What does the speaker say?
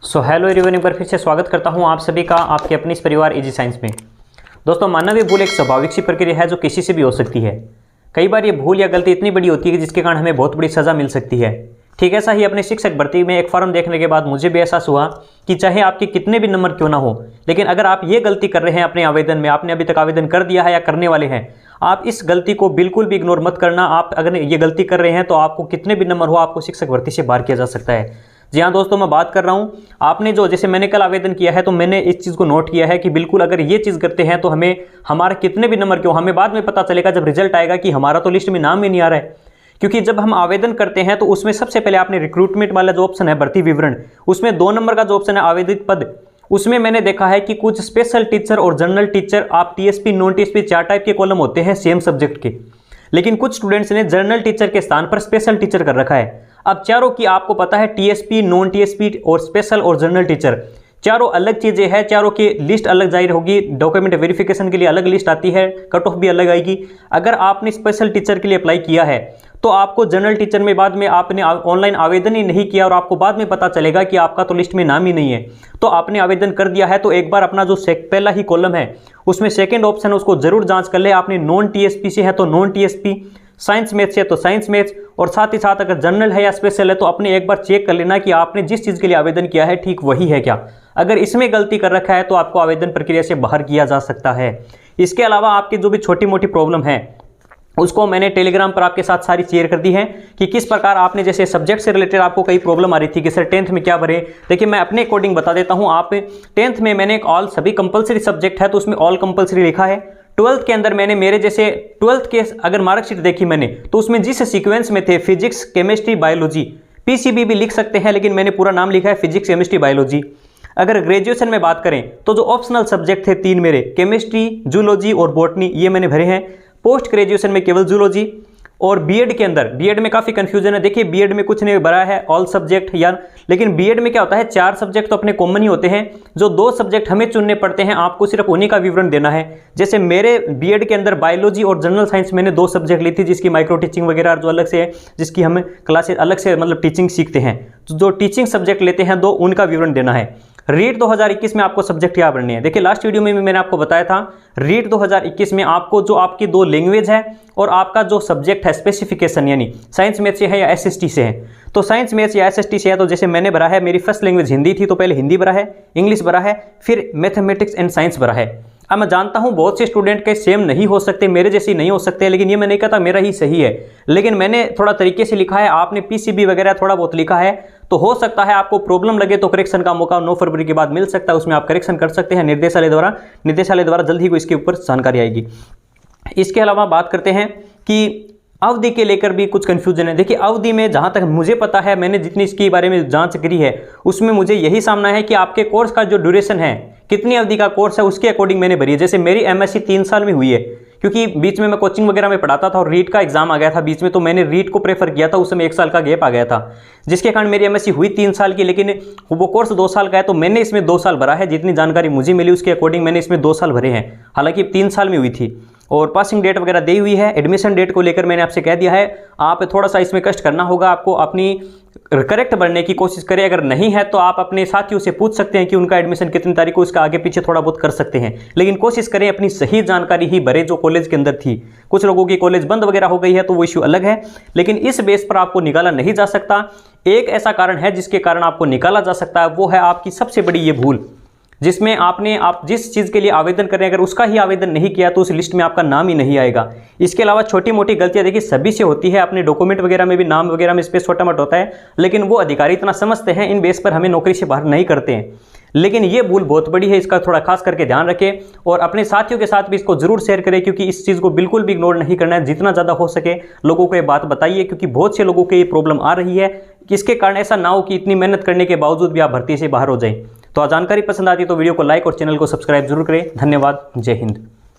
Hello everyone, एक बार फिर से स्वागत करता हूं आप सभी का आपके अपने इस परिवार इजी साइंस में। दोस्तों, मानवीय भूल एक स्वाभाविक सी प्रक्रिया है जो किसी से भी हो सकती है। कई बार ये भूल या गलती इतनी बड़ी होती है कि जिसके कारण हमें बहुत बड़ी सज़ा मिल सकती है। ठीक ऐसा ही अपने शिक्षक भर्ती में एक फॉर्म देखने के बाद मुझे भी एहसास हुआ कि चाहे आपके कितने भी नंबर क्यों ना हो, लेकिन अगर आप ये गलती कर रहे हैं अपने आवेदन में, आपने अभी तक आवेदन कर दिया है या करने वाले हैं, आप इस गलती को बिल्कुल भी इग्नोर मत करना। आप अगर ये गलती कर रहे हैं तो आपको कितने भी नंबर हो, आपको शिक्षक भर्ती से बाहर किया जा सकता है। जी हाँ दोस्तों, मैं बात कर रहा हूँ आपने जो जैसे मैंने कल आवेदन किया है तो मैंने इस चीज़ को नोट किया है कि बिल्कुल अगर ये चीज़ करते हैं तो हमें हमारे कितने भी नंबर क्यों, हमें बाद में पता चलेगा जब रिजल्ट आएगा कि हमारा तो लिस्ट में नाम ही नहीं आ रहा है। क्योंकि जब हम आवेदन करते हैं तो उसमें सबसे पहले आपने रिक्रूटमेंट वाला जो ऑप्शन है भर्ती विवरण, उसमें 2 नंबर का जो ऑप्शन है आवेदित पद, उसमें मैंने देखा है कि कुछ स्पेशल टीचर और जनरल टीचर, आप टीएसपी नॉन टीएसपी 4 टाइप के कॉलम होते हैं सेम सब्जेक्ट के, लेकिन कुछ स्टूडेंट्स ने जनरल टीचर के स्थान पर स्पेशल टीचर कर रखा है। अब चारों की आपको पता है टीएसपी, नॉन टीएसपी और स्पेशल और जनरल टीचर चारों अलग चीज़ें हैं, चारों की लिस्ट अलग जाहिर होगी, डॉक्यूमेंट वेरिफिकेशन के लिए अलग लिस्ट आती है, कट ऑफ भी अलग आएगी। अगर आपने स्पेशल टीचर के लिए अप्लाई किया है तो आपको जनरल टीचर में बाद में आपने ऑनलाइन आवेदन ही नहीं किया और आपको बाद में पता चलेगा कि आपका तो लिस्ट में नाम ही नहीं है, तो आपने आवेदन कर दिया है तो एक बार अपना जो पहला ही कॉलम है उसमें सेकेंड ऑप्शन है उसको जरूर जांच कर ले। आपने नॉन टीएसपी से है तो नॉन टीएसपी, साइंस मैथ्स है तो साइंस मैथ्स, और साथ ही साथ अगर जनरल है या स्पेशल है तो अपने एक बार चेक कर लेना कि आपने जिस चीज़ के लिए आवेदन किया है ठीक वही है क्या। अगर इसमें गलती कर रखा है तो आपको आवेदन प्रक्रिया से बाहर किया जा सकता है। इसके अलावा आपकी जो भी छोटी मोटी प्रॉब्लम है उसको मैंने टेलीग्राम पर आपके साथ सारी शेयर कर दी है कि किस प्रकार आपने जैसे सब्जेक्ट से रिलेटेड आपको कई प्रॉब्लम आ रही थी कि सर 10th में क्या भरे। देखिए मैं अपने अकॉर्डिंग बता देता हूँ। आप 10th में मैंने एक ऑल सभी कंपलसरी सब्जेक्ट है तो उसमें ऑल कंपलसरी लिखा है। 12th के अंदर मैंने मेरे जैसे 12th के अगर मार्कशीट देखी मैंने तो उसमें जिस सीक्वेंस में थे फिजिक्स, केमिस्ट्री, बायोलॉजी, पीसीबी भी लिख सकते हैं लेकिन मैंने पूरा नाम लिखा है फिजिक्स, केमिस्ट्री, बायोलॉजी। अगर ग्रेजुएशन में बात करें तो जो ऑप्शनल सब्जेक्ट थे 3 मेरे, केमिस्ट्री, जूलॉजी और बॉटनी, ये मैंने भरे हैं। पोस्ट ग्रेजुएशन में केवल जूलॉजी। और बीएड के अंदर, बीएड में काफ़ी कंफ्यूजन है। देखिए बीएड में कुछ नहीं भरा है ऑल सब्जेक्ट यार, लेकिन बीएड में क्या होता है 4 सब्जेक्ट तो अपने कॉमन ही होते हैं, जो 2 सब्जेक्ट हमें चुनने पड़ते हैं, आपको सिर्फ उन्हीं का विवरण देना है। जैसे मेरे बीएड के अंदर बायोलॉजी और जनरल साइंस मैंने 2 सब्जेक्ट ली थी, जिसकी माइक्रो टीचिंग वगैरह जो अलग से है, जिसकी हम क्लासेस अलग से मतलब टीचिंग सीखते हैं। जो टीचिंग सब्जेक्ट लेते हैं 2, उनका विवरण देना है। रीट 2021 में आपको सब्जेक्ट क्या पढ़ने हैं। देखिए लास्ट वीडियो में भी मैंने आपको बताया था रीट 2021 में आपको जो आपकी 2 लैंग्वेज है और आपका जो सब्जेक्ट है स्पेसिफिकेशन, यानी साइंस मैथ से है या एसएसटी से है। तो साइंस मैथ्स या एसएसटी से है तो जैसे मैंने भरा है, मेरी फर्स्ट लैंग्वेज हिंदी थी तो पहले हिंदी भरा है, इंग्लिश भरा है, फिर मैथमेटिक्स एंड साइंस भरा है। अब मैं जानता हूं बहुत से स्टूडेंट के सेम नहीं हो सकते, मेरे जैसे नहीं हो सकते, लेकिन ये मैं नहीं कहता मेरा ही सही है, लेकिन मैंने थोड़ा तरीके से लिखा है, आपने पीसीबी वगैरह थोड़ा बहुत लिखा है, तो हो सकता है आपको प्रॉब्लम लगे तो करेक्शन का मौका 9 फरवरी के बाद मिल सकता है, उसमें आप करेक्शन कर सकते हैं निर्देशालय द्वारा जल्द ही को इसके ऊपर जानकारी आएगी। इसके अलावा बात करते हैं कि अवधि के लेकर भी कुछ कंफ्यूजन है। देखिए अवधि में जहां तक मुझे पता है, मैंने जितनी इसके बारे में जांच करी है उसमें मुझे यही सामना है कि आपके कोर्स का जो ड्यूरेशन है, कितनी अवधि का कोर्स है, उसके अकॉर्डिंग मैंने भरी है। जैसे मेरी एमएससी 3 साल में हुई है, क्योंकि बीच में मैं कोचिंग वगैरह में पढ़ाता था और रीट का एग्जाम आ गया था बीच में, तो मैंने रीट को प्रेफर किया था, उस समय 1 साल का गैप आ गया था, जिसके कारण मेरी एमएससी हुई 3 साल की, लेकिन वो कोर्स 2 साल का है तो मैंने इसमें 2 साल भरा है। जितनी जानकारी मुझे मिली उसके अकॉर्डिंग मैंने इसमें 2 साल भरे हैं, हालांकि 3 साल में हुई थी। और पासिंग डेट वगैरह दी हुई है। एडमिशन डेट को लेकर मैंने आपसे कह दिया है, आप थोड़ा सा इसमें कष्ट करना होगा, आपको अपनी करेक्ट भरने की कोशिश करें। अगर नहीं है तो आप अपने साथियों से पूछ सकते हैं कि उनका एडमिशन कितनी तारीख को, इसका आगे पीछे थोड़ा बहुत कर सकते हैं, लेकिन कोशिश करें अपनी सही जानकारी ही भरे जो कॉलेज के अंदर थी। कुछ लोगों की कॉलेज बंद वगैरह हो गई है तो वो इश्यू अलग है, लेकिन इस बेस पर आपको निकाला नहीं जा सकता। एक ऐसा कारण है जिसके कारण आपको निकाला जा सकता है, वो है आपकी सबसे बड़ी ये भूल, जिसमें आप जिस चीज़ के लिए आवेदन करें अगर उसका ही आवेदन नहीं किया तो उस लिस्ट में आपका नाम ही नहीं आएगा। इसके अलावा छोटी मोटी गलतियां देखिए सभी से होती है, अपने डॉक्यूमेंट वगैरह में भी नाम वगैरह में स्पेस छोटा मोटा होता है, लेकिन वो अधिकारी इतना समझते हैं, इन बेस पर हमें नौकरी से बाहर नहीं करते हैं। लेकिन ये भूल बहुत बड़ी है, इसका थोड़ा खास करके ध्यान रखें और अपने साथियों के साथ भी इसको जरूर शेयर करें, क्योंकि इस चीज़ को बिल्कुल भी इग्नोर नहीं करना है। जितना ज़्यादा हो सके लोगों को ये बात बताइए, क्योंकि बहुत से लोगों को ये प्रॉब्लम आ रही है, किसके कारण ऐसा ना हो कि इतनी मेहनत करने के बावजूद भी आप भर्ती से बाहर हो जाएं। तो जानकारी पसंद आती है तो वीडियो को लाइक और चैनल को सब्सक्राइब जरूर करें। धन्यवाद। जय हिंद।